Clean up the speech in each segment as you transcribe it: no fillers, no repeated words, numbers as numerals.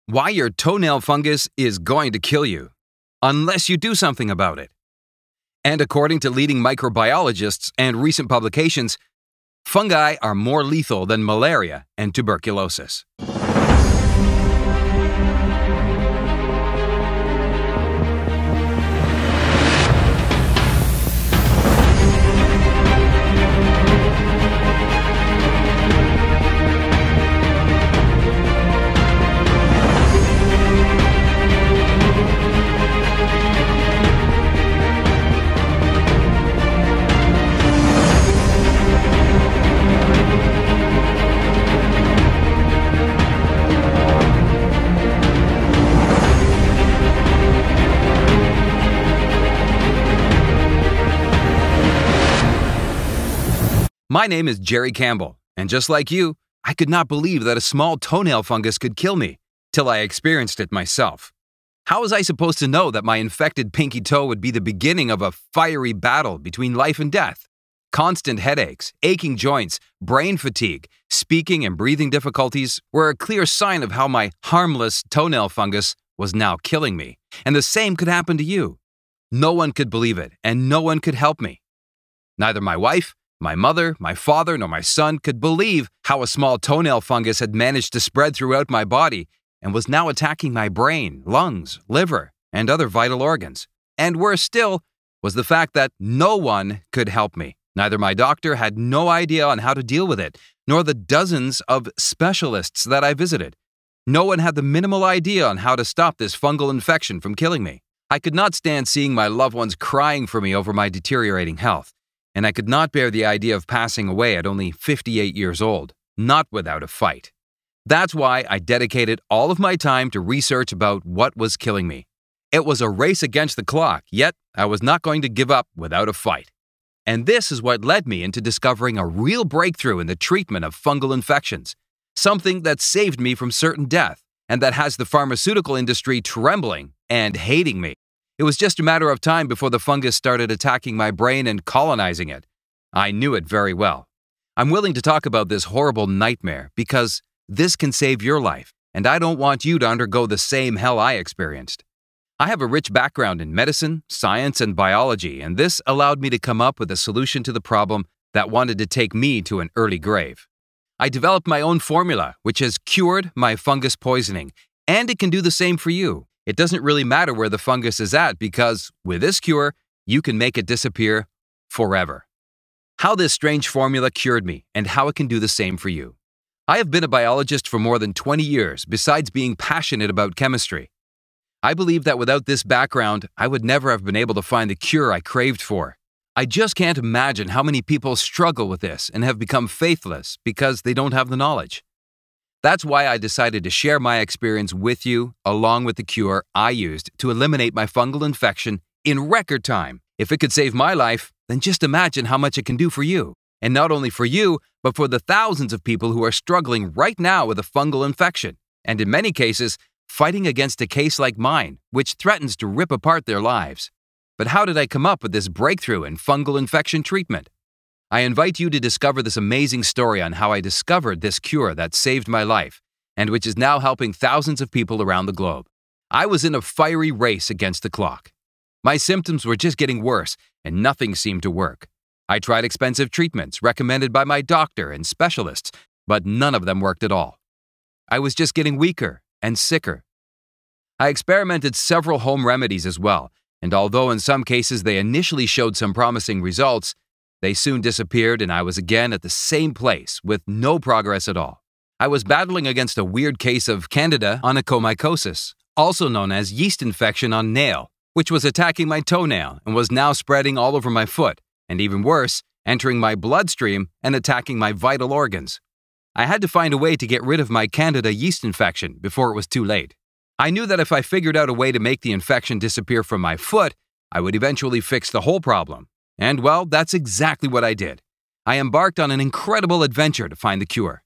Why your toenail fungus is going to kill you, unless you do something about it. And according to leading microbiologists and recent publications, fungi are more lethal than malaria and tuberculosis. My name is Jerry Campbell, and just like you, I could not believe that a small toenail fungus could kill me, till I experienced it myself. How was I supposed to know that my infected pinky toe would be the beginning of a fiery battle between life and death? Constant headaches, aching joints, brain fatigue, speaking and breathing difficulties were a clear sign of how my harmless toenail fungus was now killing me, and the same could happen to you. No one could believe it, and no one could help me. Neither my wife, my mother, my father, nor my son could believe how a small toenail fungus had managed to spread throughout my body and was now attacking my brain, lungs, liver, and other vital organs. And worse still was the fact that no one could help me. Neither my doctor had no idea on how to deal with it, nor the dozens of specialists that I visited. No one had the minimal idea on how to stop this fungal infection from killing me. I could not stand seeing my loved ones crying for me over my deteriorating health. And I could not bear the idea of passing away at only 58 years old, not without a fight. That's why I dedicated all of my time to research about what was killing me. It was a race against the clock, yet I was not going to give up without a fight. And this is what led me into discovering a real breakthrough in the treatment of fungal infections, something that saved me from certain death, and that has the pharmaceutical industry trembling and hating me. It was just a matter of time before the fungus started attacking my brain and colonizing it. I knew it very well. I'm willing to talk about this horrible nightmare because this can save your life, and I don't want you to undergo the same hell I experienced. I have a rich background in medicine, science, and biology, and this allowed me to come up with a solution to the problem that wanted to take me to an early grave. I developed my own formula, which has cured my fungus poisoning, and it can do the same for you. It doesn't really matter where the fungus is at because, with this cure, you can make it disappear forever. How this strange formula cured me and how it can do the same for you. I have been a biologist for more than 20 years, besides being passionate about chemistry. I believe that without this background, I would never have been able to find the cure I craved for. I just can't imagine how many people struggle with this and have become faithless because they don't have the knowledge. That's why I decided to share my experience with you, along with the cure I used to eliminate my fungal infection in record time. If it could save my life, then just imagine how much it can do for you. And not only for you, but for the thousands of people who are struggling right now with a fungal infection, and in many cases, fighting against a case like mine, which threatens to rip apart their lives. But how did I come up with this breakthrough in fungal infection treatment? I invite you to discover this amazing story on how I discovered this cure that saved my life, and which is now helping thousands of people around the globe. I was in a fiery race against the clock. My symptoms were just getting worse, and nothing seemed to work. I tried expensive treatments recommended by my doctor and specialists, but none of them worked at all. I was just getting weaker and sicker. I experimented several home remedies as well, and although in some cases they initially showed some promising results, they soon disappeared and I was again at the same place with no progress at all. I was battling against a weird case of Candida onychomycosis, also known as yeast infection on nail, which was attacking my toenail and was now spreading all over my foot, and even worse, entering my bloodstream and attacking my vital organs. I had to find a way to get rid of my Candida yeast infection before it was too late. I knew that if I figured out a way to make the infection disappear from my foot, I would eventually fix the whole problem. And well, that's exactly what I did. I embarked on an incredible adventure to find the cure.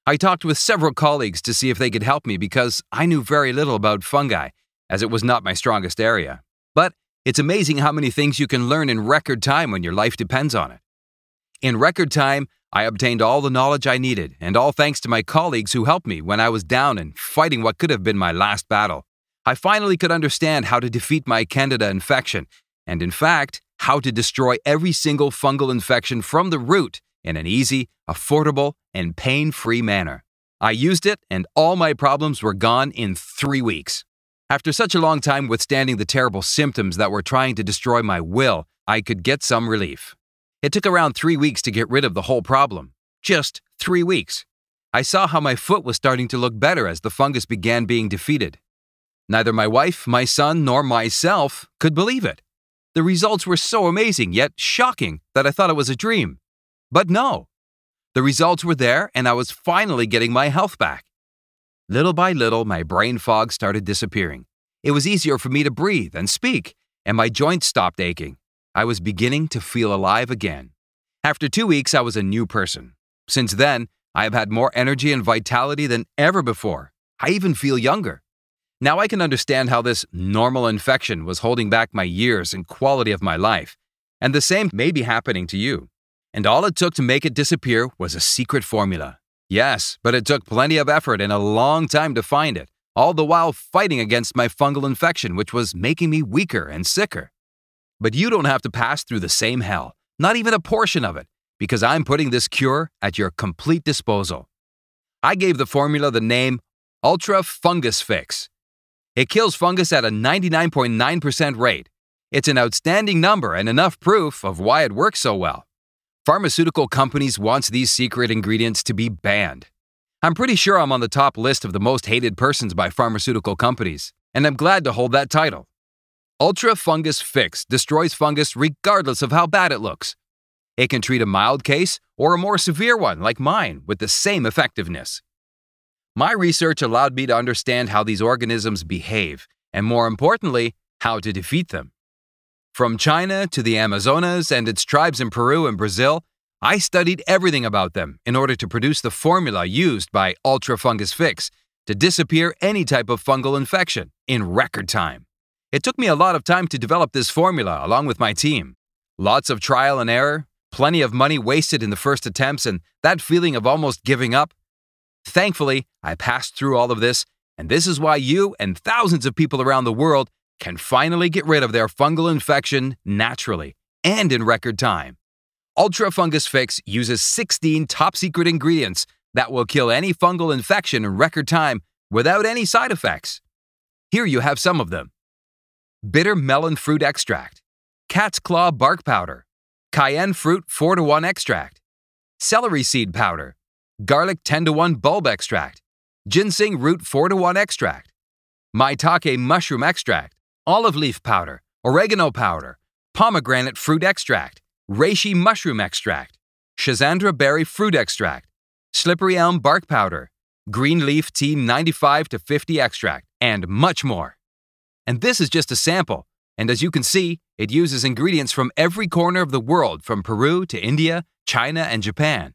I talked with several colleagues to see if they could help me because I knew very little about fungi, as it was not my strongest area. But it's amazing how many things you can learn in record time when your life depends on it. In record time, I obtained all the knowledge I needed, and all thanks to my colleagues who helped me when I was down and fighting what could have been my last battle. I finally could understand how to defeat my Candida infection, and in fact, how to destroy every single fungal infection from the root in an easy, affordable, and pain-free manner. I used it, and all my problems were gone in 3 weeks. After such a long time withstanding the terrible symptoms that were trying to destroy my will, I could get some relief. It took around 3 weeks to get rid of the whole problem. Just 3 weeks. I saw how my foot was starting to look better as the fungus began being defeated. Neither my wife, my son, nor myself could believe it. The results were so amazing, yet shocking, that I thought it was a dream. But no. The results were there, and I was finally getting my health back. Little by little, my brain fog started disappearing. It was easier for me to breathe and speak, and my joints stopped aching. I was beginning to feel alive again. After 2 weeks, I was a new person. Since then, I have had more energy and vitality than ever before. I even feel younger. Now I can understand how this normal infection was holding back my years and quality of my life. And the same may be happening to you. And all it took to make it disappear was a secret formula. Yes, but it took plenty of effort and a long time to find it, all the while fighting against my fungal infection, which was making me weaker and sicker. But you don't have to pass through the same hell, not even a portion of it, because I'm putting this cure at your complete disposal. I gave the formula the name Ultra Fungus Fix. It kills fungus at a 99.9% rate. It's an outstanding number and enough proof of why it works so well. Pharmaceutical companies want these secret ingredients to be banned. I'm pretty sure I'm on the top list of the most hated persons by pharmaceutical companies, and I'm glad to hold that title. Ultra Fungus Fix destroys fungus regardless of how bad it looks. It can treat a mild case or a more severe one like mine with the same effectiveness. My research allowed me to understand how these organisms behave, and more importantly, how to defeat them. From China to the Amazonas and its tribes in Peru and Brazil, I studied everything about them in order to produce the formula used by Ultra Fungus Fix to disappear any type of fungal infection in record time. It took me a lot of time to develop this formula along with my team. Lots of trial and error, plenty of money wasted in the first attempts, and that feeling of almost giving up. Thankfully, I passed through all of this, and this is why you and thousands of people around the world can finally get rid of their fungal infection naturally and in record time. Ultra Fungus Fix uses 16 top-secret ingredients that will kill any fungal infection in record time without any side effects. Here you have some of them. Bitter melon fruit extract, cat's claw bark powder, cayenne fruit 4-to-1 extract, celery seed powder, garlic 10-to-1 bulb extract, ginseng root 4-to-1 extract, maitake mushroom extract, olive leaf powder, oregano powder, pomegranate fruit extract, reishi mushroom extract, schizandra berry fruit extract, slippery elm bark powder, green leaf tea 95 to 50 extract, and much more. And this is just a sample, and as you can see, it uses ingredients from every corner of the world from Peru to India, China, and Japan.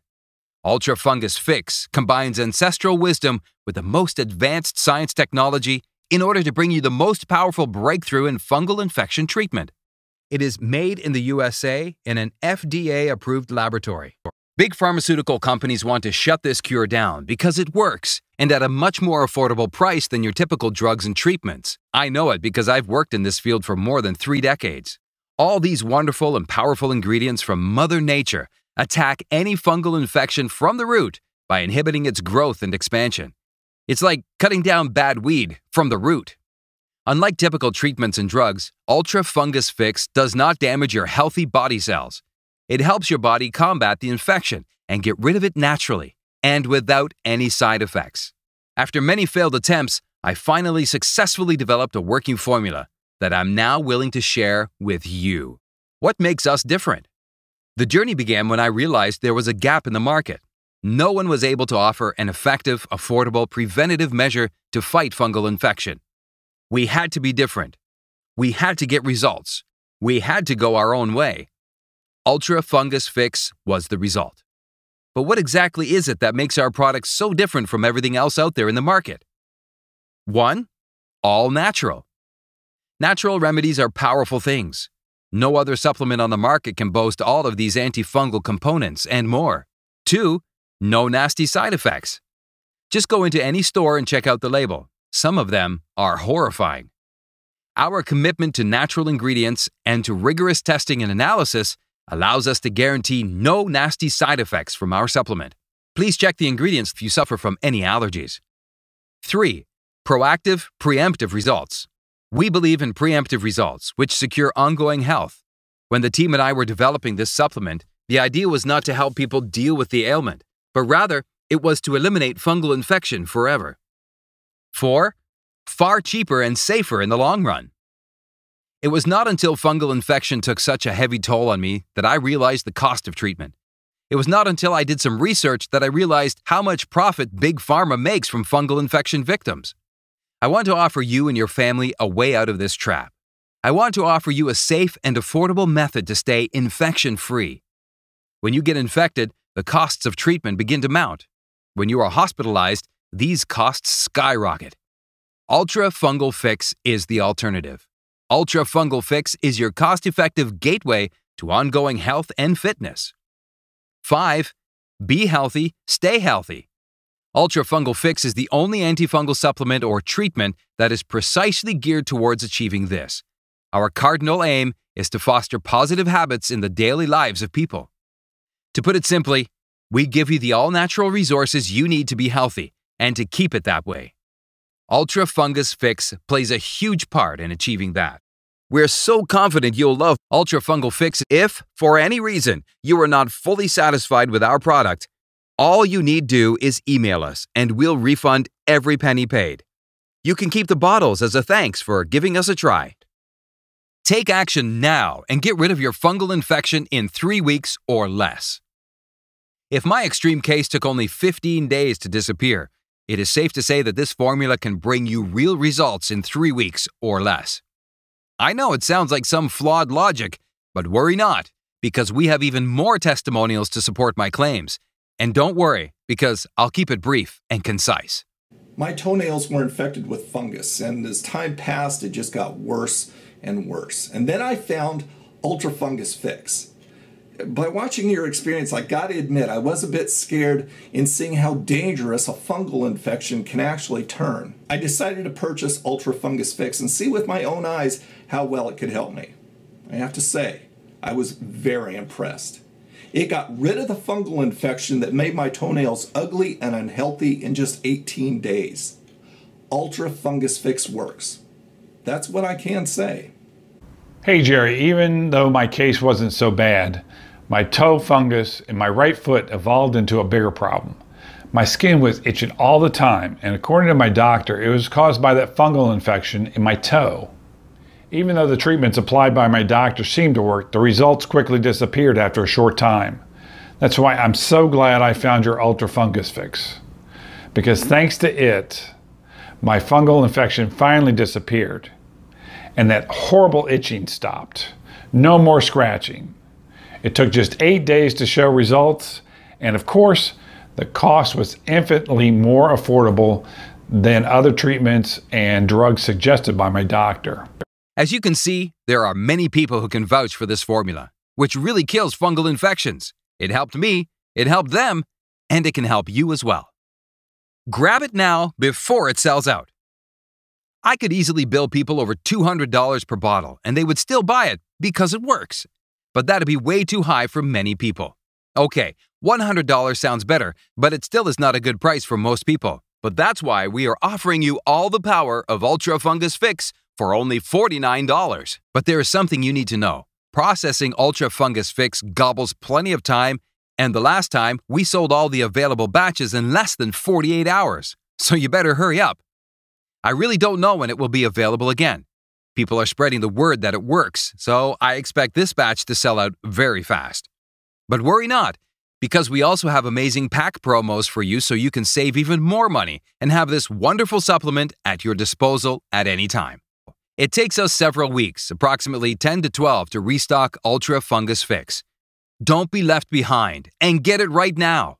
Ultra Fungus Fix combines ancestral wisdom with the most advanced science technology in order to bring you the most powerful breakthrough in fungal infection treatment. It is made in the USA in an FDA-approved laboratory. Big pharmaceutical companies want to shut this cure down because it works, and at a much more affordable price than your typical drugs and treatments. I know it because I've worked in this field for more than 3 decades. All these wonderful and powerful ingredients from Mother Nature attack any fungal infection from the root by inhibiting its growth and expansion. It's like cutting down bad weed from the root. Unlike typical treatments and drugs, Ultra Fungus Fix does not damage your healthy body cells. It helps your body combat the infection and get rid of it naturally and without any side effects. After many failed attempts, I finally successfully developed a working formula that I'm now willing to share with you. What makes us different? The journey began when I realized there was a gap in the market. No one was able to offer an effective, affordable, preventative measure to fight fungal infection. We had to be different. We had to get results. We had to go our own way. Ultra Fungus Fix was the result. But what exactly is it that makes our product so different from everything else out there in the market? 1. All natural. Natural remedies are powerful things. No other supplement on the market can boast all of these antifungal components and more. 2. No nasty side effects. Just go into any store and check out the label. Some of them are horrifying. Our commitment to natural ingredients and to rigorous testing and analysis allows us to guarantee no nasty side effects from our supplement. Please check the ingredients if you suffer from any allergies. 3. Proactive, preemptive results. We believe in preemptive results, which secure ongoing health. When the team and I were developing this supplement, the idea was not to help people deal with the ailment, but rather it was to eliminate fungal infection forever. 4. Far cheaper and safer in the long run. It was not until fungal infection took such a heavy toll on me that I realized the cost of treatment. It was not until I did some research that I realized how much profit Big Pharma makes from fungal infection victims. I want to offer you and your family a way out of this trap. I want to offer you a safe and affordable method to stay infection-free. When you get infected, the costs of treatment begin to mount. When you are hospitalized, these costs skyrocket. Ultra Fungal Fix is the alternative. Ultra Fungal Fix is your cost-effective gateway to ongoing health and fitness. 5. Be healthy, stay healthy. Ultra Fungal Fix is the only antifungal supplement or treatment that is precisely geared towards achieving this. Our cardinal aim is to foster positive habits in the daily lives of people. To put it simply, we give you the all-natural resources you need to be healthy and to keep it that way. Ultra Fungus Fix plays a huge part in achieving that. We're so confident you'll love Ultra Fungal Fix. If, for any reason, you are not fully satisfied with our product, all you need do is email us and we'll refund every penny paid. You can keep the bottles as a thanks for giving us a try. Take action now and get rid of your fungal infection in 3 weeks or less. If my extreme case took only 15 days to disappear, it is safe to say that this formula can bring you real results in 3 weeks or less. I know it sounds like some flawed logic, but worry not, because we have even more testimonials to support my claims. And don't worry, because I'll keep it brief and concise. My toenails were infected with fungus, and as time passed, it just got worse and worse. And then I found Ultra Fungus Fix. By watching your experience, I gotta admit, I was a bit scared in seeing how dangerous a fungal infection can actually turn. I decided to purchase Ultra Fungus Fix and see with my own eyes how well it could help me. I have to say, I was very impressed. It got rid of the fungal infection that made my toenails ugly and unhealthy in just 18 days. Ultra Fungus Fix works. That's what I can say. Hey Jerry, even though my case wasn't so bad, my toe fungus in my right foot evolved into a bigger problem. My skin was itching all the time, and according to my doctor, it was caused by that fungal infection in my toe. Even though the treatments applied by my doctor seemed to work, the results quickly disappeared after a short time. That's why I'm so glad I found your Ultra Fungus Fix. Because thanks to it, my fungal infection finally disappeared. And that horrible itching stopped. No more scratching. It took just 8 days to show results, and of course, the cost was infinitely more affordable than other treatments and drugs suggested by my doctor. As you can see, there are many people who can vouch for this formula, which really kills fungal infections. It helped me, it helped them, and it can help you as well. Grab it now before it sells out. I could easily bill people over $200 per bottle, and they would still buy it because it works. But that'd be way too high for many people. Okay, $100 sounds better, but it still is not a good price for most people. But that's why we are offering you all the power of Ultra Fungus Fix for only $49. But there is something you need to know. Processing Ultra Fungus Fix gobbles plenty of time, and the last time we sold all the available batches in less than 48 hours. So you better hurry up. I really don't know when it will be available again. People are spreading the word that it works, so I expect this batch to sell out very fast. But worry not, because we also have amazing pack promos for you so you can save even more money and have this wonderful supplement at your disposal at any time. It takes us several weeks, approximately 10 to 12, to restock Ultra Fungus Fix. Don't be left behind and get it right now.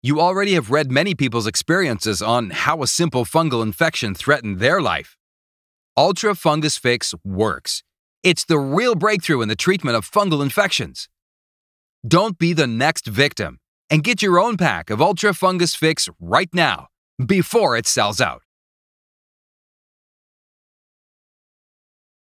You already have read many people's experiences on how a simple fungal infection threatened their life. Ultra Fungus Fix works. It's the real breakthrough in the treatment of fungal infections. Don't be the next victim. and get your own pack of Ultra Fungus Fix right now, before it sells out.